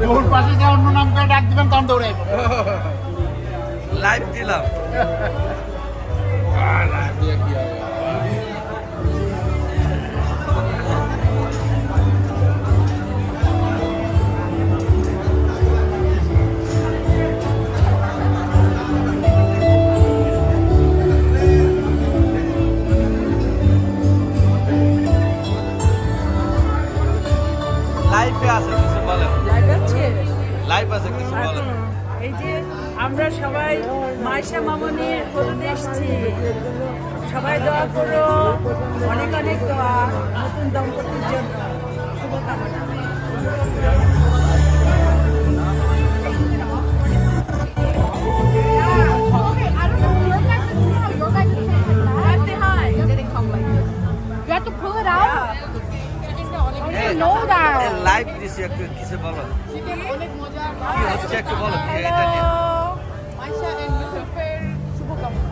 ওর পাশে যা অন্য নাম করে ডাক দিবেন তখন দৌড়াইব। লাইভ দিলাম। লাইভ দিয়ে কি হবে? লাইভে আছে কিছু বলেন। লাইভ আছে? লাইভ আছে কিছু বলেন। এই যে আমরা সবাই মাইশা মামনি হলুদ এসছি, সবাই দোয়া করো, অনেক অনেক দোয়া নতুন দম্পতির জন্য, শুভকামনা। লাইভ দিছি একটু কিছু বলো। অনেক মজা। কি হচ্ছে একটু বলো এটা নিয়ে। মাইশা এন্ড ইউসুফের শুভকামনা।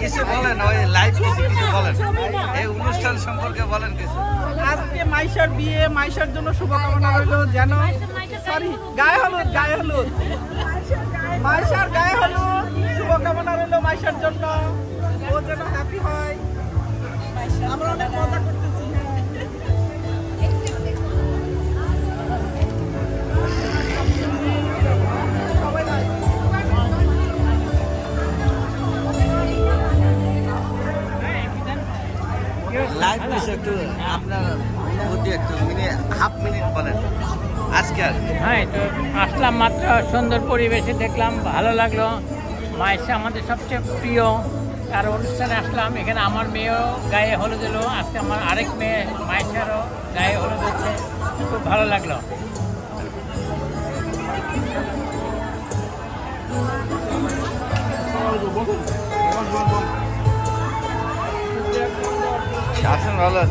কিছু বলেন, ওই লাইভ কিছু কিছু বলেন, এই অনুষ্ঠান সম্পর্কে বলেন কিছু। আজকে মাইশার বিয়ে, মাইশার জন্য শুভকামনা রইল। যেন সরি গায়ে হলুদ, গায়ে হলুদ, মাইশার গায়ে হলুদ, শুভকামনা রইল মাইশার জন্য, ও যেন হ্যাপি হয়। আমরা অনেক মজা করতেছি। লাইভ কিছু একটু আপনার অনুভূতি একটু হাফ মিনিট বলেন আজকে। হ্যাঁ, তো আসলাম মাত্র, সুন্দর পরিবেশে দেখলাম, ভালো লাগলো। মাইশা আমাদের সবচেয়ে প্রিয়, তার অনুষ্ঠানে আসলাম। এখানে আমার মেয়েও গায়ে হলুদ এলো, আজকে আমার আরেক মেয়ে মাইশারও গায়ে হলুদ হচ্ছে, খুব ভালো লাগলো। আসেন ভালো।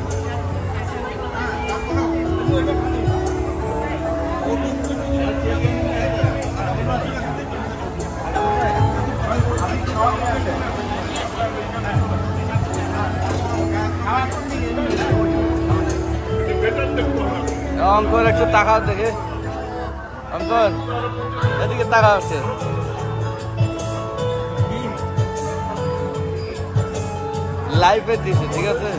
অঙ্কন একটু তাকাও দেখে, অঙ্কন এদিকে তাকা হচ্ছে। লাইভে দিছে, ঠিক আছে।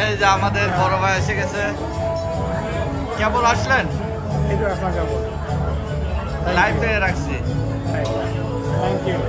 এই যে আমাদের বড় ভাই এসে গেছে। কেবল আসলেন? লাইভে রাখছি। Thank you.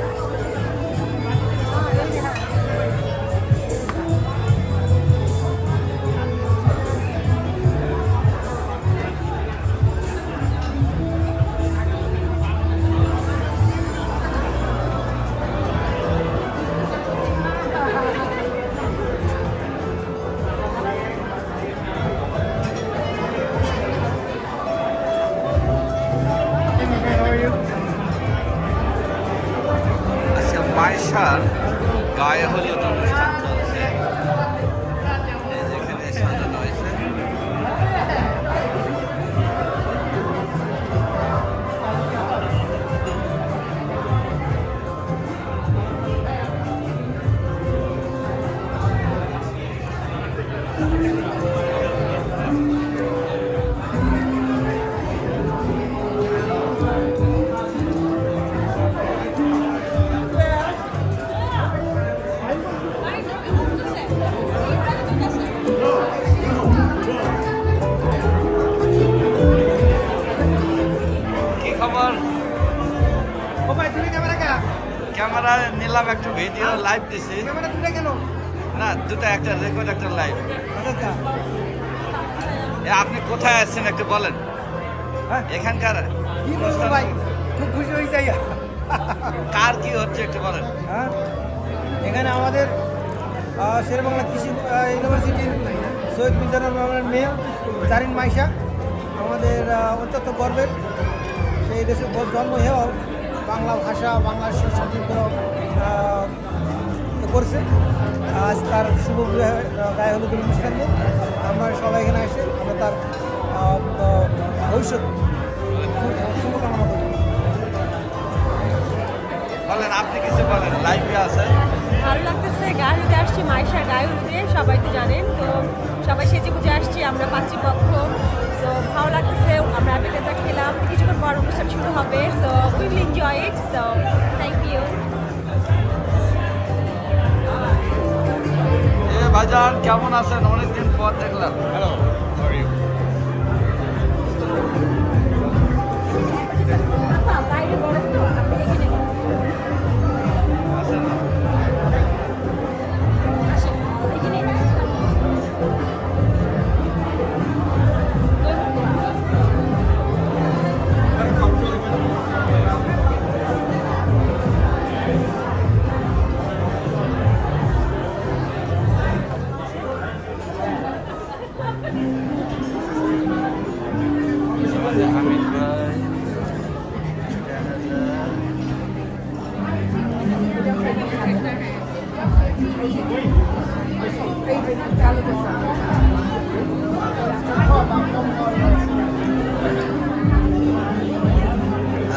মাইশার গায়ে হলুদ অনুষ্ঠান চলছে, যেখানে সাজানো হয়েছে। ক্যামেরা নিলাম, একটু ভিডিও লাইভ দিছি। না, দুটো, একটা রেকর্ড একটা লাইভ। আপনি কোথায় আসছেন একটু বলেন। এখানকার খুব খুশি হয়ে যাই। কার কি হচ্ছে একটু বলেন। এখানে আমাদের শেরেবাংলা কৃষি ইউনিভার্সিটির শহীদ মিজানুর রহমানের মেয়ে জারিন মাইশা আমাদের অত্যন্ত গর্বের। সেই দেশে জন্ম হয়েও বাংলা ভাষা বাংলা সাহিত্য করছে। আজ তার শুভ গায়ে হলুদের অনুষ্ঠানে আমরা সবাই এখানে এসে আমরা তার ভবিষ্যৎ শুভকামনা করি। বলেন, আপনি কিছু বলেন, লাইভে আছে। ভালো লাগতেছে, গায়ে হলুদে আসছি, মাইশার গায়ে হলুদে, সবাই তো জানেন। তো সবাই সেজে গুজে আসছি, আমরা পাত্রীপক্ষ। তো ভালো লাগতেছে, আমরা অ্যাপেটাইজার খেলাম, কিছুক্ষণ পর অনুষ্ঠান শুরু হবে। So we will enjoy it. So thank you. ভাইজান কেমন আছেন? অনেকদিন পর দেখলাম। হ্যালো, বাইরে গরম তো, আপনি এখানে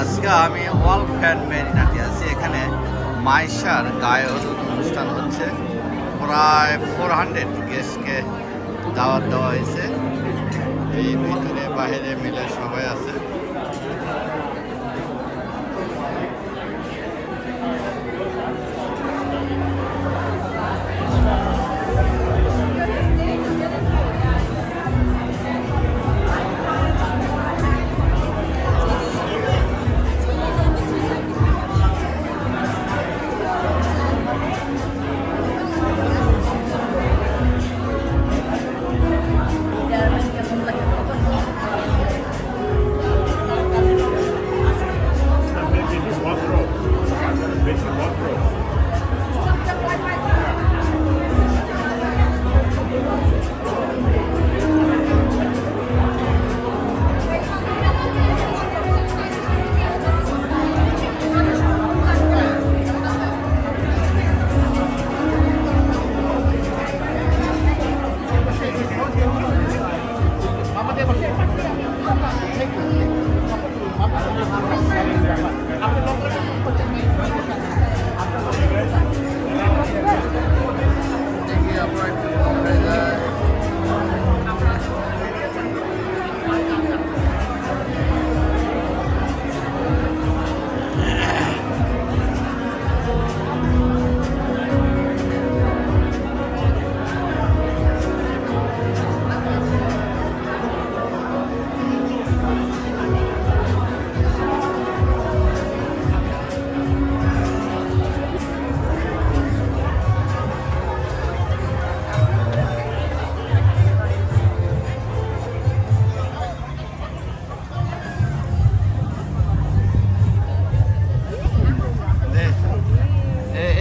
আজকে আমি ওয়াল ফ্যান মেরিনাতে আছি। এখানে মাইশার গায়ে হলুদ অনুষ্ঠান হচ্ছে। প্রায় 400 গেস্টকে দাওয়াত দেওয়া হয়েছে। এই ভিতরে বাইরে মিলে সবাই আছে।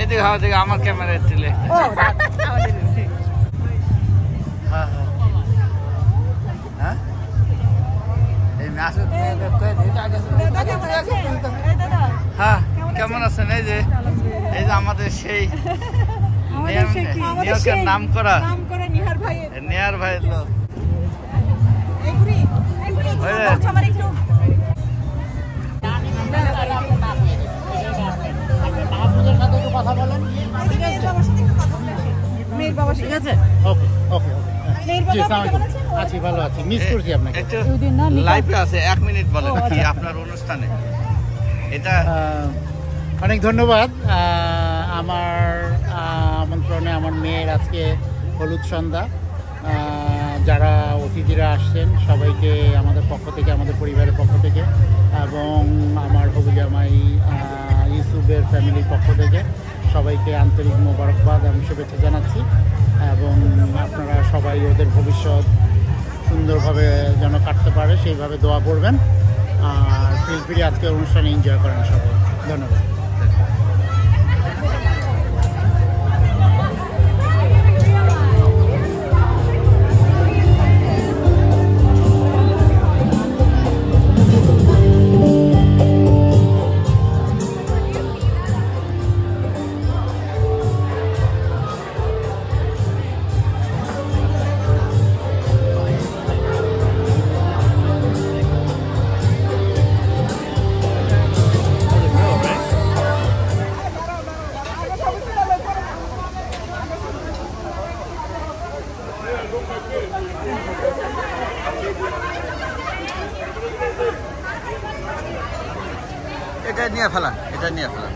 এদিকে আমার ক্যামেরা তুলে। হ্যাঁ, কেমন আছেন? এই যে আমাদের সেই নিয়োগের নাম করা নিহার ভাই লোক। কথা বলেন, মেয়ের বাবা ঠিক আছে। ওকে ওকে জি, আছি, ভালো আছি। মিস করছি আপনাকে। লাইভে আছে, 1 মিনিট বলেন কি আপনার অনুষ্ঠানে। এটা অনেক ধন্যবাদ। আমার আমন্ত্রণে আমার মেয়ের আজকে হলুদ সন্ধ্যা। যারা অতিথিরা আসছেন সবাইকে আমাদের পক্ষ থেকে, আমাদের পরিবারের পক্ষ থেকে এবং আমার হবু জামাই ইউসুফের ফ্যামিলির পক্ষ থেকে সবাইকে আন্তরিক মোবারকবাদ এবং শুভেচ্ছা জানাচ্ছি। এবং আপনারা সবাই ওদের ভবিষ্যৎ সুন্দরভাবে যেন কাটতে পারে সেইভাবে দোয়া করবেন। আর ফিল ফ্রি আজকে অনুষ্ঠানে এনজয় করেন সবাই। ধন্যবাদ। এটা নিয়ে ফেলান